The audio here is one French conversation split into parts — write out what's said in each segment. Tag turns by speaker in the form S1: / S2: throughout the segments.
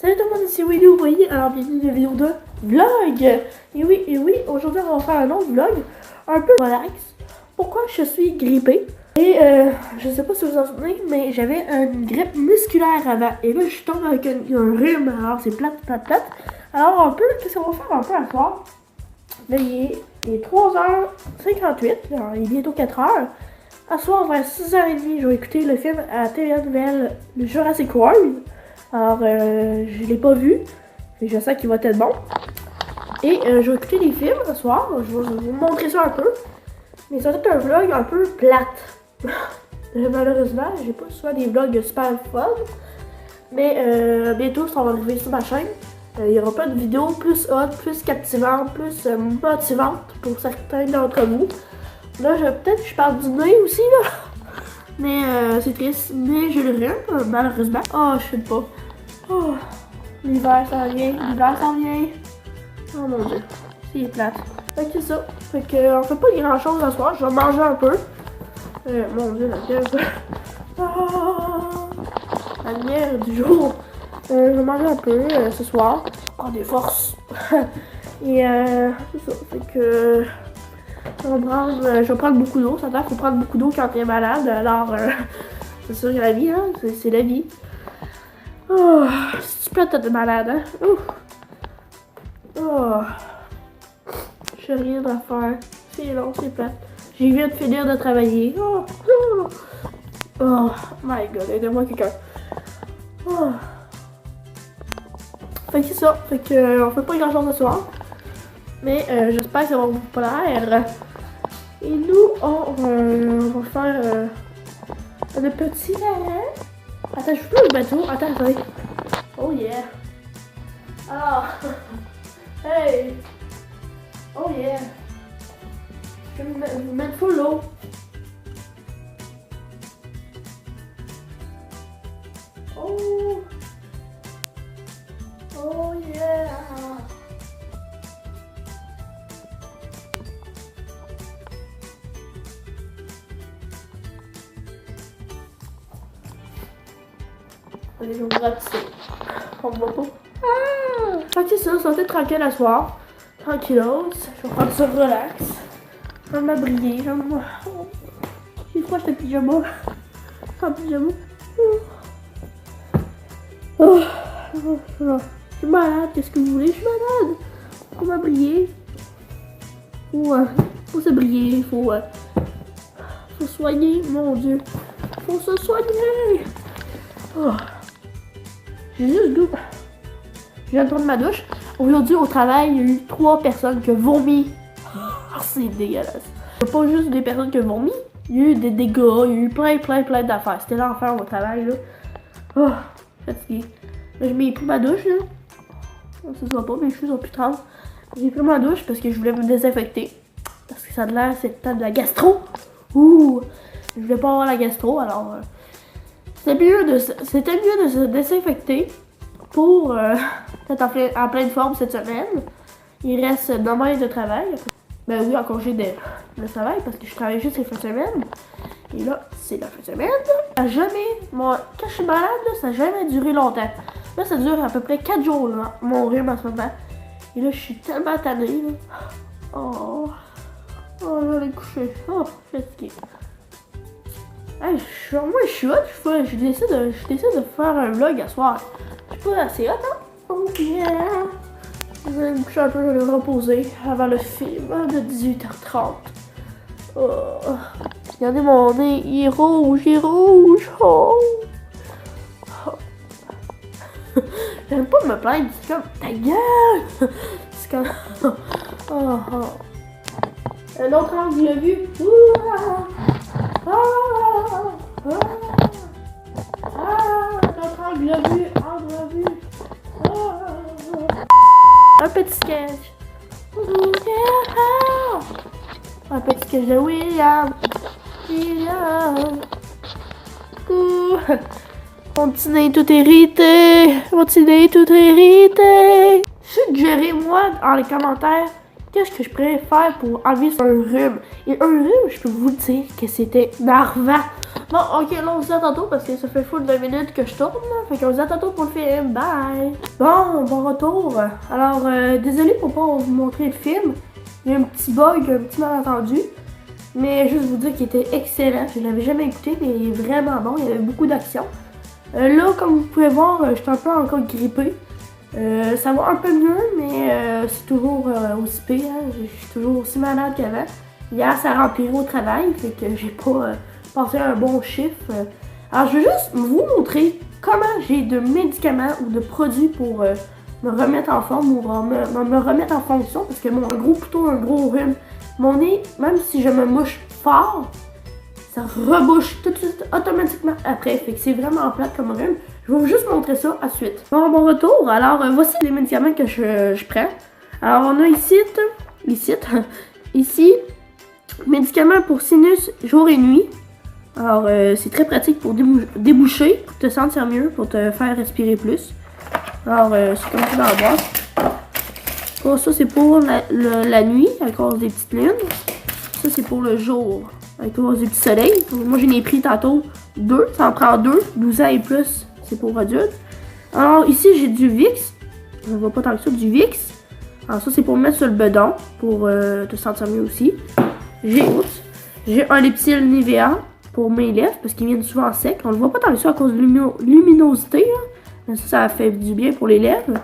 S1: Salut tout le monde, ici Willy, vous voyez, alors bienvenue dans une vidéo de vlog. Et oui, aujourd'hui on va faire un autre vlog, un peu relax. Pourquoi je suis grippée? Et je sais pas si vous vous en souvenez, mais j'avais une grippe musculaire avant. Et là je tombe avec un rhume, alors c'est plate. Alors un peu, qu'est-ce qu'on va faire un peu à soir? Là il est 3h58, alors il est bientôt 4h. À soir vers 6h30, je vais écouter le film à TVA Nouvelle, le Jurassic World. Alors, je l'ai pas vu, mais je sais qu'il va être bon. Et je vais écouter des films ce soir, je vais vous montrer ça un peu. Mais ça va être un vlog un peu plate. Malheureusement, j'ai pas souvent des vlogs super fun. Mais bientôt, ça va arriver sur ma chaîne. Il y aura pas de vidéos plus hot, plus captivantes, plus motivantes pour certains d'entre vous. Là, peut-être que je parle du nez aussi, là. Mais c'est triste, mais je le rhume, malheureusement. Oh, je sais pas. Oh, l'hiver s'en vient, Oh mon dieu, c'est plate. Fait que c'est ça. Fait que on fait pas grand chose ce soir, je vais manger un peu. Mon dieu, la gueule. La lumière du jour. Je vais manger un peu ce soir. Prendre des forces. Et c'est ça. Fait que je vais prendre beaucoup d'eau. Ça veut dire qu'il faut prendre beaucoup d'eau quand t'es malade. Alors, c'est sûr que la vie, hein, c'est la vie. Oh, c'est plate d'être malade, hein? Oh, j'ai rien à faire. C'est long, c'est plate. J'ai viens de finir de travailler. Oh my god, aidez-moi quelqu'un. Oh. Fait que c'est ça. Fait que on fait pas grand chose ce soir. Mais j'espère que ça va vous plaire. Et nous, on va faire le petit Attends, je peux le bateau. Attends. Oh yeah. Alors. Hey. Oh yeah. Je vais vous mettre full l'eau. Oh. Oh yeah. Allez, je vais vous ratisser. On voit pas. Fait que c'est ça, ça va être tranquille à soir. Tranquillos. Je vais prendre ça relax. Je vais m'abriller. J'ai froid, j'étais pyjama. En pyjama. Je suis malade, qu'est-ce que vous voulez? Je suis malade. Faut m'abriller. Faut se briller. Faut soigner, mon dieu. Faut se soigner. J'ai juste goût. Je viens de prendre ma douche. Aujourd'hui, au travail, il y a eu 3 personnes qui ont vomi. C'est dégueulasse. Il n'y a pas juste des personnes qui ont vomi. Il y a eu des dégâts. Il y a eu plein d'affaires. C'était l'enfer au travail, là. Fatigué. Là, je m'ai pris ma douche, là. Ça se voit pas, mes cheveux sont plus trempés. J'ai pris ma douche parce que je voulais me désinfecter. Parce que ça a l'air, c'est le temps de la gastro. Je voulais pas avoir la gastro, alors... C'était mieux de se désinfecter pour être en pleine forme cette semaine. Il reste demain de travail. Ben oui, en congé de travail parce que je travaille juste les fins de semaine. Et là, c'est la fin de semaine. Ça n'a jamais, quand je suis malade, là, ça n'a jamais duré longtemps. Là, ça dure à peu près 4 jours, là, mon rhume en ce moment. Et là, je suis tellement tannée, là. Oh, je vais aller coucher. Oh, fatiguée. Hey, moi je suis hot, je décide de faire un vlog à soir. Je suis pas assez hot, hein? Oh yeah! Je vais me coucher un peu, je vais me reposer avant le film de 18h30. Regardez mon nez, il est rouge, Oh! J'aime pas me plaindre, c'est comme ta gueule! C'est comme. Un autre angle de vue. Notre angle vue. Un petit sketch. Un petit sketch de William. Mon petit nez tout hérité. Suggérez-moi dans les commentaires qu'est-ce que je pourrais faire pour enlever un rhume. Et un rhume, je peux vous dire que c'était narvant. Bon, ok, là on se dit à tantôt parce que ça fait full 2 minutes que je tourne. Fait qu'on se dit à tantôt pour le film. Bye! Bon retour. Alors, désolé pour pas vous montrer le film. Il y a un petit bug, un petit malentendu. Mais juste vous dire qu'il était excellent. Je l'avais jamais écouté, mais il est vraiment bon. Il y avait beaucoup d'action. Là, comme vous pouvez voir, je suis un peu encore grippée. Ça va un peu mieux, mais c'est toujours aussi pire. Hein. Je suis toujours aussi malade qu'avant. Hier, ça remplirait au travail, fait que j'ai pas passé un bon chiffre. Alors, je vais juste vous montrer comment j'ai de médicaments ou de produits pour me remettre en forme ou me remettre en fonction, parce que plutôt un gros rhume. Mon nez, même si je me mouche fort, ça rebouche tout de suite automatiquement après. Fait que c'est vraiment plate comme rhume. Je vais vous juste montrer ça à suite. Bon retour. Alors, voici les médicaments que je prends. Alors, on a ici, médicaments pour sinus jour et nuit. Alors, c'est très pratique pour déboucher, pour te sentir mieux, pour te faire respirer plus. Alors, c'est comme ça dans la boîte. Oh, ça, c'est pour la nuit, à cause des petites lunes. Ça, c'est pour le jour, à cause du petit soleil. Moi, j'en ai pris tantôt 2. Ça en prend 2. 12 ans et plus, c'est pour adultes. Alors, ici, j'ai du Vicks. On ne voit pas tant que ça, du Vicks. Alors, ça, c'est pour mettre sur le bedon, pour te sentir mieux aussi. J'ai un Lepsil Nivea pour mes lèvres, parce qu'ils viennent souvent secs. On ne le voit pas tant que ça à cause de luminosité. Hein. Mais ça fait du bien pour les lèvres.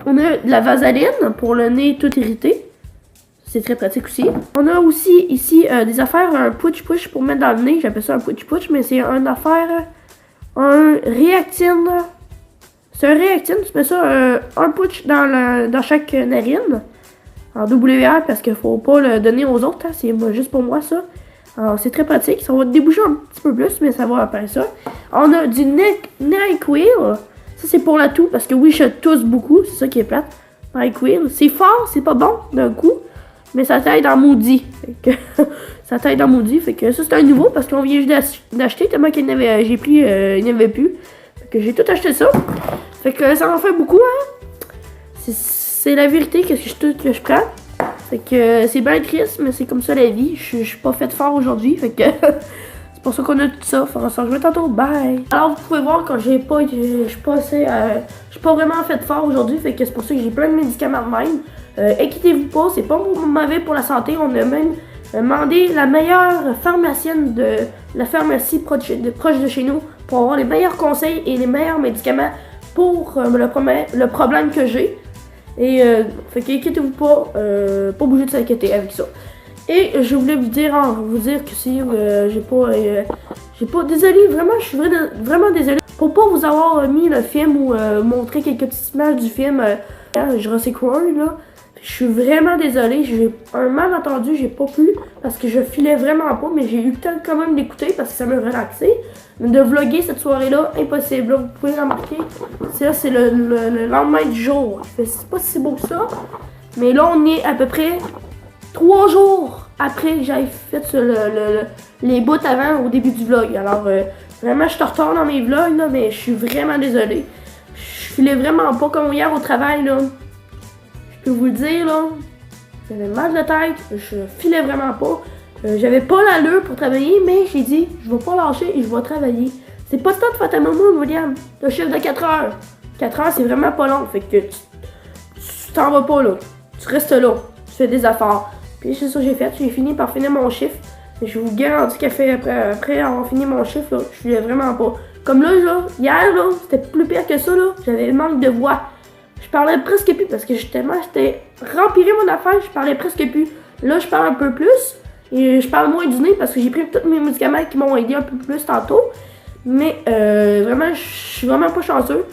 S1: On a de la vaseline pour le nez tout irrité. C'est très pratique aussi. On a aussi ici des affaires, un push-push pour mettre dans le nez. J'appelle ça un push-push, mais c'est une affaire, un réactine. C'est un réactine, tu mets ça un push dans chaque narine. En WR parce qu'il faut pas le donner aux autres. Hein, c'est juste pour moi ça. Alors c'est très pratique. Ça va déboucher un petit peu plus, mais ça va après ça. On a du NyQuil. Ça, c'est pour la toux, parce que oui, je tousse beaucoup, c'est ça qui est plate. NyQuil, c'est fort, c'est pas bon d'un coup, mais ça t'aide en maudit. Ça t'aide en maudit, fait que ça, c'est un nouveau, parce qu'on vient juste d'acheter, tellement qu'il j'ai pris, il n'y avait plus. Fait que j'ai tout acheté ça. Fait que ça en fait beaucoup, hein. C'est la vérité que je prends. Fait que c'est bien triste, mais c'est comme ça la vie. Je suis pas faite fort aujourd'hui, fait que... C'est pour ça qu'on a tout ça. On s'en rejoint tantôt. Bye! Alors, vous pouvez voir quand je suis pas vraiment fait fort aujourd'hui. Fait que c'est pour ça que j'ai plein de médicaments de même. Inquiétez-vous pas, c'est pas mauvais pour la santé. On a même demandé la meilleure pharmacienne de la pharmacie proche de chez nous pour avoir les meilleurs conseils et les meilleurs médicaments pour le problème que j'ai. Et fait qu'inquiétez-vous pas bouger de s'inquiéter avec ça. Et je voulais vous dire que si j'ai pas désolé, vraiment, je suis vraiment désolée pour pas vous avoir mis le film ou montré quelques petites images du film Jurassic World là. Je suis vraiment désolée, j'ai un malentendu, j'ai pas pu parce que je filais vraiment pas, mais j'ai eu le temps quand même d'écouter parce que ça m'a relaxé. Mais de vlogger cette soirée-là, impossible. Là, vous pouvez remarquer, c'est le lendemain du jour. C'est pas si beau que ça, mais là on est à peu près 3 jours après que j'avais fait les bouts avant au début du vlog. Alors vraiment je suis en retard dans mes vlogs là, mais je suis vraiment désolée. Je filais vraiment pas comme hier au travail là. Je peux vous le dire là. J'avais mal de tête, je filais vraiment pas. J'avais pas l'allure pour travailler, mais j'ai dit je vais pas lâcher et je vais travailler. C'est pas le temps de faire ta maman, William. Le chiffre de 4 heures. 4 heures c'est vraiment pas long. Fait que tu t'en vas pas là. Tu restes là. Tu fais des affaires. Puis c'est ça que j'ai fait, j'ai fini par finir mon chiffre. Et je vous garantis qu'après avoir fini mon chiffre, là, je filais vraiment pas. Comme là, hier, là, c'était plus pire que ça, là. J'avais le manque de voix. Je parlais presque plus parce que j'étais rempli mon affaire, je parlais presque plus. Là, je parle un peu plus. Et je parle moins du nez parce que j'ai pris tous mes médicaments qui m'ont aidé un peu plus tantôt. Mais vraiment, je suis vraiment pas chanceux.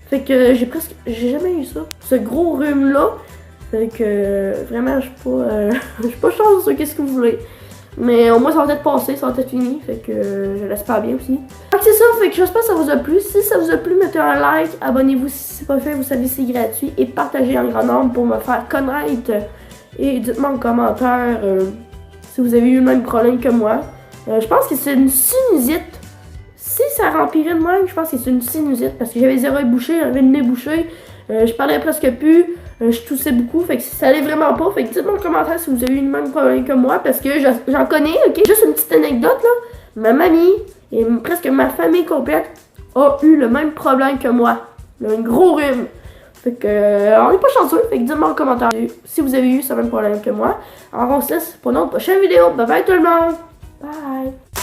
S1: Fait que j'ai jamais eu ça. Ce gros rhume-là. Fait que vraiment, je suis pas chanceux, qu'est-ce que vous voulez. Mais au moins, ça va être passé, ça va être fini. Fait que je l'espère bien aussi. Donc c'est ça, fait que j'espère que ça vous a plu. Si ça vous a plu, mettez un like, abonnez-vous si c'est pas fait, vous savez c'est gratuit. Et partagez en grand nombre pour me faire connaître. Et dites-moi en commentaire si vous avez eu le même problème que moi. Je pense que c'est une sinusite. Si ça remplirait de même, je pense que c'est une sinusite. Parce que j'avais les oreilles bouchées, j'avais le nez bouché. Je parlais presque plus. Je toussais beaucoup, fait que ça allait vraiment pas. Fait que dites-moi en commentaire si vous avez eu le même problème que moi, parce que j'en connais, ok? Juste une petite anecdote là. Ma mamie Et presque ma famille complète a eu le même problème que moi. Un gros rhume. Fait que, on n'est pas chanceux. Fait que dites-moi en commentaire si vous avez eu ce même problème que moi. Alors on se laisse pour notre prochaine vidéo. Bye bye tout le monde. Bye.